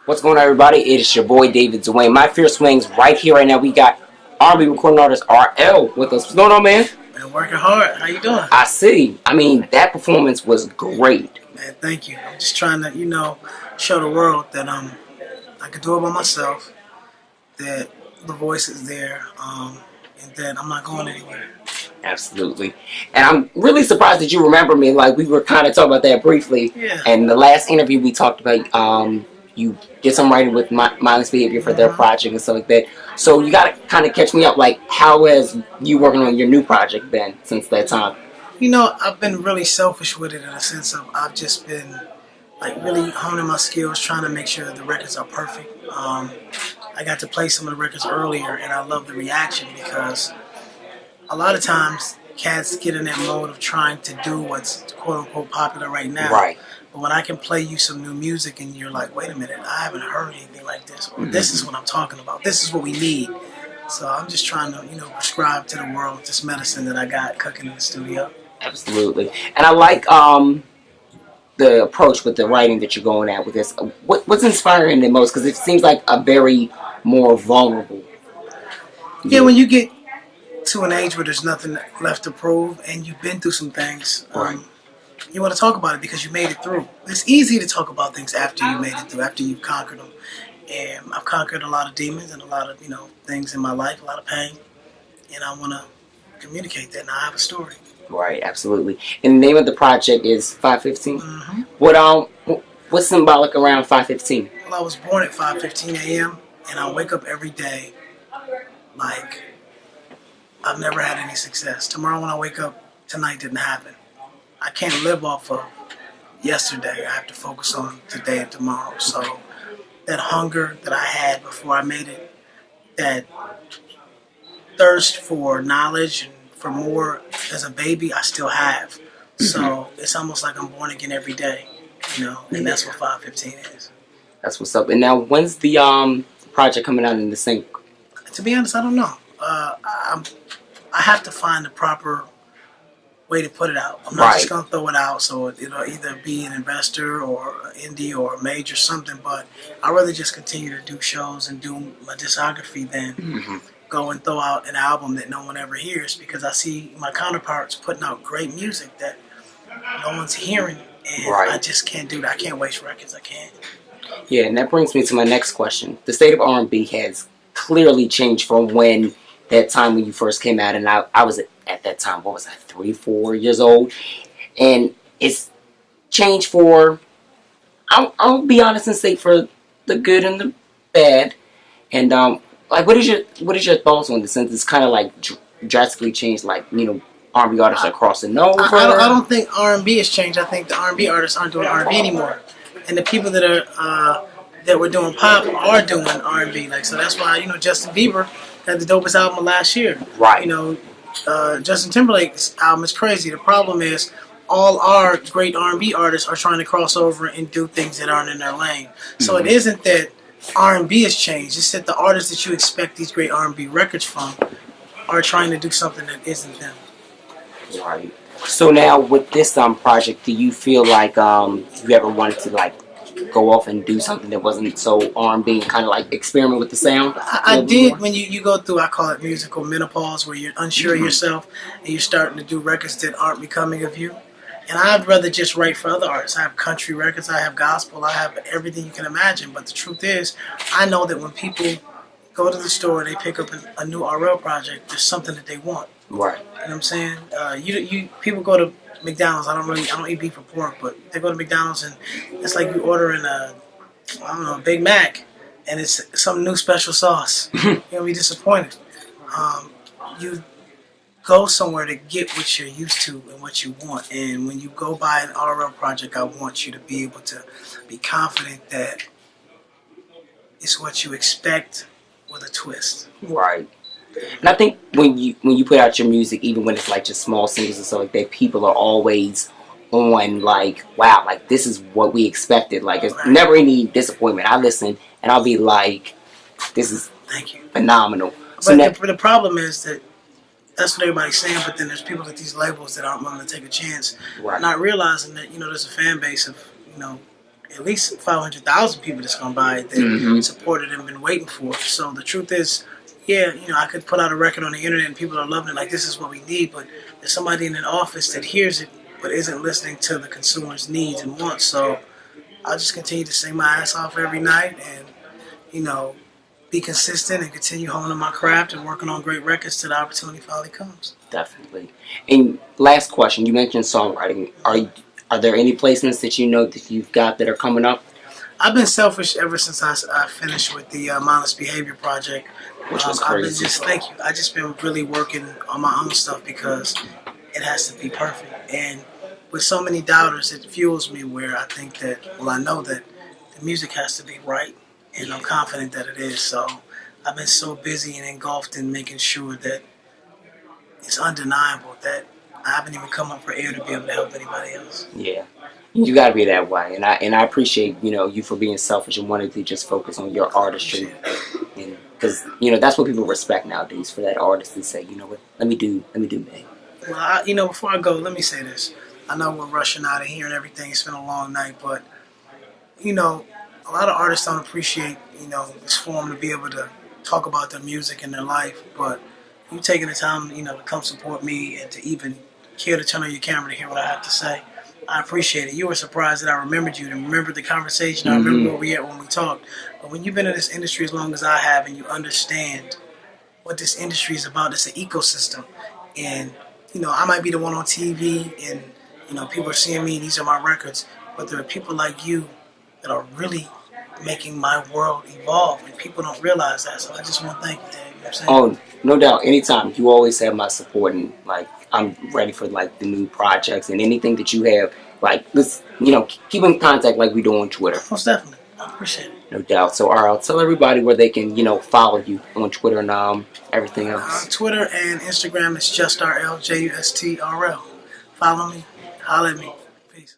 What's going on, everybody? It is your boy David Dwayne. My Fierce Wings right here, right now. We got R&B recording artist RL with us. What's going on, man? Man, working hard. How you doing? I see. I mean, that performance was great. Man, thank you. I'm just trying to, show the world that I can do it by myself, that the voice is there, and that I'm not going anywhere. Absolutely. And I'm really surprised that you remember me. Like, we were kind of talking about that briefly. Yeah. And the last interview we talked about, you did some writing with Mindless Behavior for their project and stuff like that. So you got to kind of catch me up. Like, how has you working on your new project been since that time? I've been really selfish with it in a sense of I've just been like really honing my skills, trying to make sure that the records are perfect. I got to play some of the records earlier, and I love the reaction because a lot of times cats get in that mode of trying to do what's quote unquote popular right now. Right. But when I can play you some new music and you're like, wait a minute, I haven't heard anything like this, or this is what I'm talking about, this is what we need. So I'm just trying to, prescribe to the world this medicine that I got cooking in the studio. Absolutely. And I like the approach with the writing that you're going at with this. What's inspiring the most? Because it seems like a very more vulnerable. Yeah, when you get to an age where there's nothing left to prove and you've been through some things, Right. You want to talk about it because you made it through. It's easy to talk about things after you made it through, after you've conquered them. And I've conquered a lot of demons and a lot of, things in my life, a lot of pain. And I want to communicate that. Now I have a story. Right, absolutely. And the name of the project is 515. Mm-hmm. What's symbolic around 515? Well, I was born at 5:15 a.m. and I wake up every day like I've never had any success. Tomorrow when I wake up, tonight didn't happen. I can't live off of yesterday. I have to focus on today and tomorrow. So that hunger that I had before I made it, that thirst for knowledge and for more as a baby, I still have. So it's almost like I'm born again every day, and that's what 515 is. That's what's up. And now, when's the project coming out in the sync? To be honest, I don't know. I have to find the proper way to put it out. I'm not just going to throw it out, so it'll either be an investor or indie or a major something, but I'd rather just continue to do shows and do my discography than go and throw out an album that no one ever hears, because I see my counterparts putting out great music that no one's hearing, and I just can't do that. I can't waste records. I can't. Yeah, and that brings me to my next question. The state of R&B has clearly changed from that time when you first came out, and I was at that time, what was I, 3-4 years old, and it's changed for, I'll be honest and say, for the good and the bad. And what is your thoughts on this, since it's kind of like drastically changed, like R&B artists are crossing over? I don't think R&B has changed. I think the R&B artists aren't doing R&B anymore, and the people that are that were doing pop are doing R&B. So that's why Justin Bieber had the dopest album of last year. Right. Justin Timberlake's album is crazy. The problem is all our great R&B artists are trying to cross over and do things that aren't in their lane. So it isn't that R&B has changed. It's that the artists that you expect these great R&B records from are trying to do something that isn't them. Right. So now with this project, do you feel like you ever wanted to go off and do something that wasn't so R&B and kind of experiment with the sound? I did when you go through, I call it musical menopause, where you're unsure of yourself and you're starting to do records that aren't becoming of you. And I'd rather just write for other artists. I have country records, I have gospel, I have everything you can imagine. But the truth is, I know that when people go to the store and they pick up a new RL project, there's something that they want. Right. You know what I'm saying? People go to McDonald's. I don't eat beef or pork, but they go to McDonald's and it's like you ordering a Big Mac, and it's some new special sauce. You're gonna be disappointed. You go somewhere to get what you're used to and what you want, and when you go buy an RL project, I want you to be able to be confident that it's what you expect with a twist. Right. And I think when you put out your music, even when it's just small singles and stuff like that, people are always on wow, this is what we expected. It's never any disappointment. I listen and I'll be like, this is phenomenal. But the problem is that that's what everybody's saying, but then there's people at these labels that aren't willing to take a chance, not realizing that there's a fan base of at least 500,000 people that's gonna buy it that Mm-hmm. supported and been waiting for it. So the truth is, yeah, I could put out a record on the internet and people are loving it, like this is what we need. But there's somebody in an office that hears it but isn't listening to the consumer's needs and wants. So I'll just continue to sing my ass off every night and be consistent and continue honing my craft and working on great records till the opportunity finally comes. Definitely. And last question, you mentioned songwriting. Are there any placements that you know that you've got that are coming up? I've been selfish ever since I finished with the Mindless Behavior project. Which was I've been crazy. thank you. I just been really working on my own stuff because it has to be perfect. And with so many doubters, it fuels me where I think that, well, I know that the music has to be right, and I'm confident that it is. So I've been so busy and engulfed in making sure that it's undeniable that I haven't even come up for air to be able to help anybody else. Yeah. You got to be that way, and I appreciate you for being selfish and wanting to just focus on your artistry, Appreciate it. and because that's what people respect nowadays, for that artist to say, you know what, let me do me. Well, before I go, let me say this. I know we're rushing out of here and everything. It's been a long night, but a lot of artists don't appreciate this forum to be able to talk about their music and their life. But you taking the time to come support me and to even care to turn on your camera to hear what I have to say, I appreciate it. You were surprised that I remembered you and remembered the conversation. I remember where we at when we talked. But when you've been in this industry as long as I have and you understand what this industry is about, it's an ecosystem. And, I might be the one on TV and, people are seeing me, these are my records. But there are people like you that are really making my world evolve. And people don't realize that. So I just want to thank you, Dave. You know what I'm saying? Oh, no doubt. Anytime. You always have my support, and I'm ready for the new projects and anything that you have. Let's keep in contact like we do on Twitter. Most definitely. I appreciate it. No doubt. So, I'll tell everybody where they can follow you on Twitter and everything else. On Twitter and Instagram, it's JustRL, JUSTRL. Follow me. Holler at me. Peace.